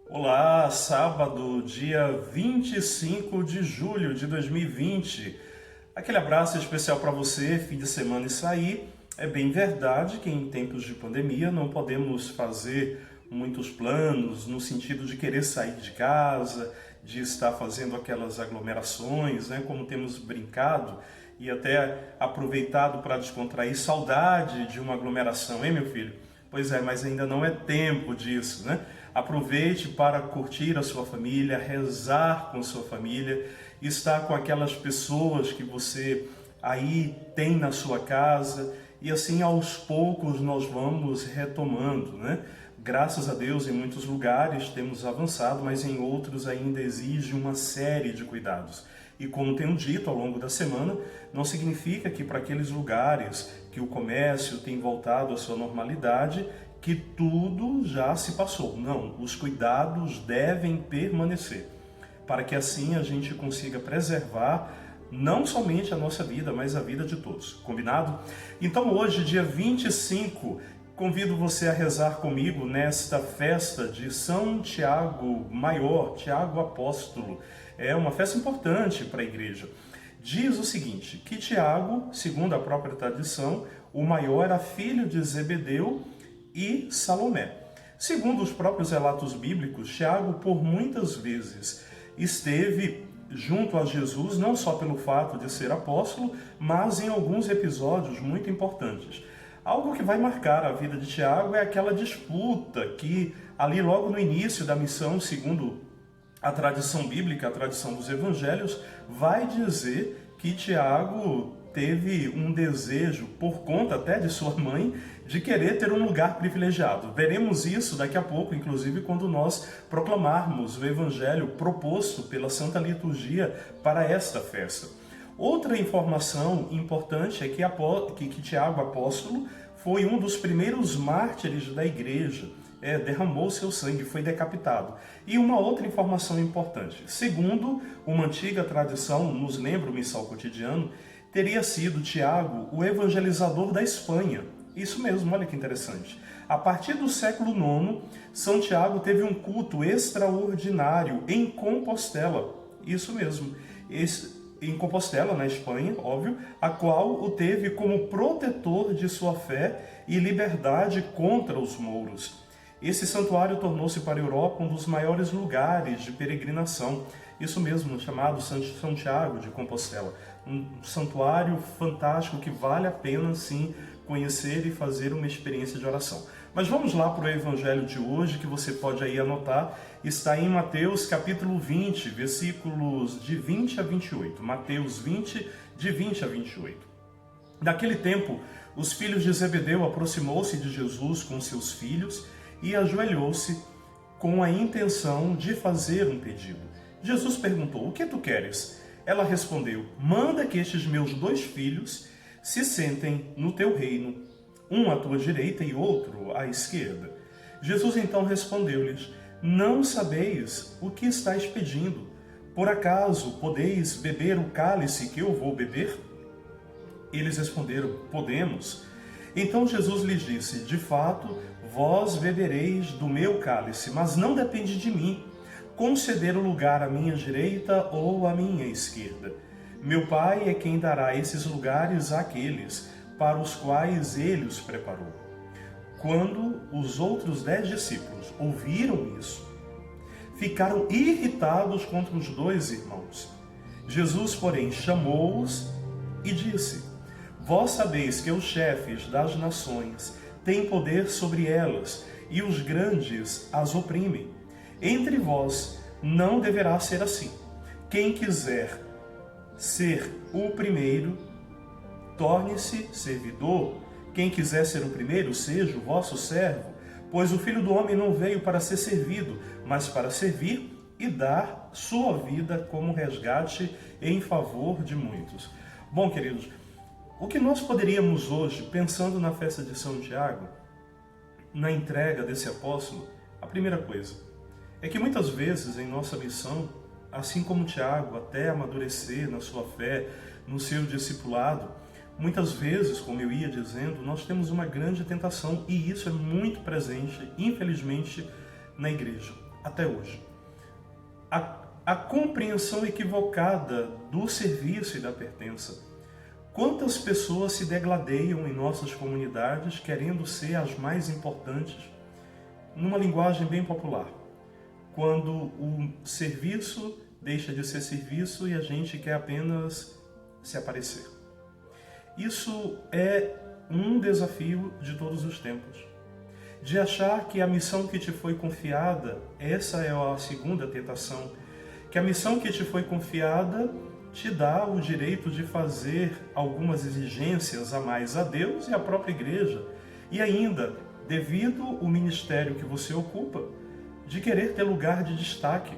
Olá, sábado, dia 25 de julho de 2020. Aquele abraço especial para você, fim de semana e sair. É bem verdade que em tempos de pandemia não podemos fazer muitos planos no sentido de querer sair de casa, de estar fazendo aquelas aglomerações, né, como temos brincado e até aproveitado para descontrair. Saudade de uma aglomeração, hein, meu filho? Pois é, mas ainda não é tempo disso, né? Aproveite para curtir a sua família, rezar com sua família, estar com aquelas pessoas que você aí tem na sua casa e assim aos poucos nós vamos retomando, né? Graças a Deus em muitos lugares temos avançado, mas em outros ainda exige uma série de cuidados. E como tenho dito ao longo da semana, não significa que para aqueles lugares que o comércio tem voltado à sua normalidade, que tudo já se passou. Não, os cuidados devem permanecer, para que assim a gente consiga preservar não somente a nossa vida, mas a vida de todos. Combinado? Então hoje, dia 25, convido você a rezar comigo nesta festa de São Tiago Maior, Tiago Apóstolo. É uma festa importante para a igreja. Diz o seguinte, que Tiago, segundo a própria tradição, o maior era filho de Zebedeu e Salomé. Segundo os próprios relatos bíblicos, Tiago por muitas vezes esteve junto a Jesus, não só pelo fato de ser apóstolo, mas em alguns episódios muito importantes. Algo que vai marcar a vida de Tiago é aquela disputa que ali logo no início da missão, segundo a tradição bíblica, a tradição dos evangelhos, vai dizer que Tiago teve um desejo, por conta até de sua mãe, de querer ter um lugar privilegiado. Veremos isso daqui a pouco, inclusive quando nós proclamarmos o evangelho proposto pela Santa Liturgia para esta festa. Outra informação importante é que Tiago, apóstolo, foi um dos primeiros mártires da igreja. Derramou seu sangue, foi decapitado. E uma outra informação importante. Segundo uma antiga tradição, nos lembra o Missal Cotidiano, teria sido Tiago o evangelizador da Espanha. Isso mesmo, olha que interessante. A partir do século IX, São Tiago teve um culto extraordinário em Compostela. Isso mesmo. Em Compostela, na Espanha, óbvio, a qual o teve como protetor de sua fé e liberdade contra os mouros. Esse santuário tornou-se para a Europa um dos maiores lugares de peregrinação, isso mesmo, chamado São Tiago de Compostela. Um santuário fantástico que vale a pena, sim, conhecer e fazer uma experiência de oração. Mas vamos lá para o evangelho de hoje, que você pode aí anotar, está em Mateus capítulo 20, versículos de 20 a 28. Mateus 20, de 20 a 28. Naquele tempo, os filhos de Zebedeu aproximou-se de Jesus com seus filhos e ajoelhou-se com a intenção de fazer um pedido. Jesus perguntou, o que tu queres? Ela respondeu, manda que estes meus 2 filhos se sentem no teu reino, um à tua direita e outro à esquerda. Jesus então respondeu-lhes, não sabeis o que estáis pedindo. Por acaso podeis beber o cálice que eu vou beber? Eles responderam, podemos. Então Jesus lhes disse, de fato, vós bebereis do meu cálice, mas não depende de mim conceder o lugar à minha direita ou à minha esquerda. Meu Pai é quem dará esses lugares àqueles para os quais ele os preparou. Quando os outros 10 discípulos ouviram isso, ficaram irritados contra os 2 irmãos. Jesus, porém, chamou-os e disse, vós sabeis que os chefes das nações têm poder sobre elas e os grandes as oprimem. Entre vós não deverá ser assim. Quem quiser ser o primeiro, torne-se servidor. Quem quiser ser o primeiro, seja o vosso servo. Pois o Filho do Homem não veio para ser servido, mas para servir e dar sua vida como resgate em favor de muitos. Bom, queridos, o que nós poderíamos hoje, pensando na festa de São Tiago, na entrega desse apóstolo, a primeira coisa é que muitas vezes em nossa missão, assim como Tiago, até amadurecer na sua fé, no seu discipulado, muitas vezes, como eu ia dizendo, nós temos uma grande tentação, e isso é muito presente, infelizmente, na igreja. até hoje. A compreensão equivocada do serviço e da pertença. Quantas pessoas se degladeiam em nossas comunidades querendo ser as mais importantes, numa linguagem bem popular, quando o serviço deixa de ser serviço e a gente quer apenas se aparecer. Isso é um desafio de todos os tempos. De achar que a missão que te foi confiada, essa é a segunda tentação, que a missão que te foi confiada te dá o direito de fazer algumas exigências a mais a Deus e à própria igreja, e ainda, devido ao ministério que você ocupa, de querer ter lugar de destaque,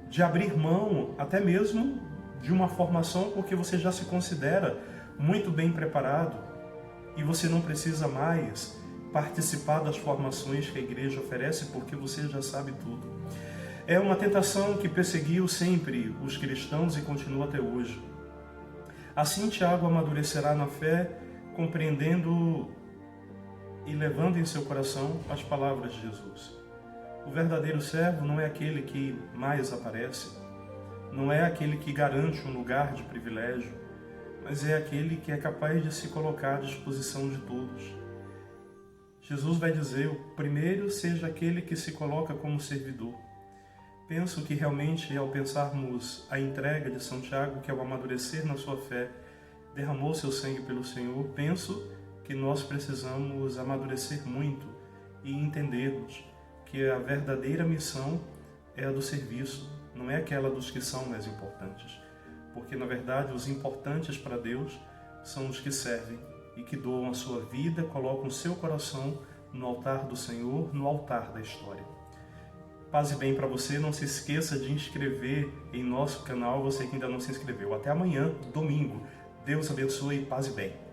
de abrir mão até mesmo de uma formação porque você já se considera muito bem preparado e você não precisa mais participar das formações que a igreja oferece porque você já sabe tudo. É uma tentação que perseguiu sempre os cristãos e continua até hoje. Assim, Tiago amadurecerá na fé, compreendendo e levando em seu coração as palavras de Jesus. O verdadeiro servo não é aquele que mais aparece, não é aquele que garante um lugar de privilégio, mas é aquele que é capaz de se colocar à disposição de todos. Jesus vai dizer: o primeiro seja aquele que se coloca como servidor. Penso que realmente, ao pensarmos a entrega de São Tiago, que ao amadurecer na sua fé, derramou seu sangue pelo Senhor, penso que nós precisamos amadurecer muito e entendermos que a verdadeira missão é a do serviço, não é aquela dos que são mais importantes. Porque, na verdade, os importantes para Deus são os que servem e que doam a sua vida, colocam o seu coração no altar do Senhor, no altar da história. Paz e bem para você, não se esqueça de inscrever em nosso canal, você que ainda não se inscreveu. Até amanhã, domingo. Deus abençoe, paz e bem.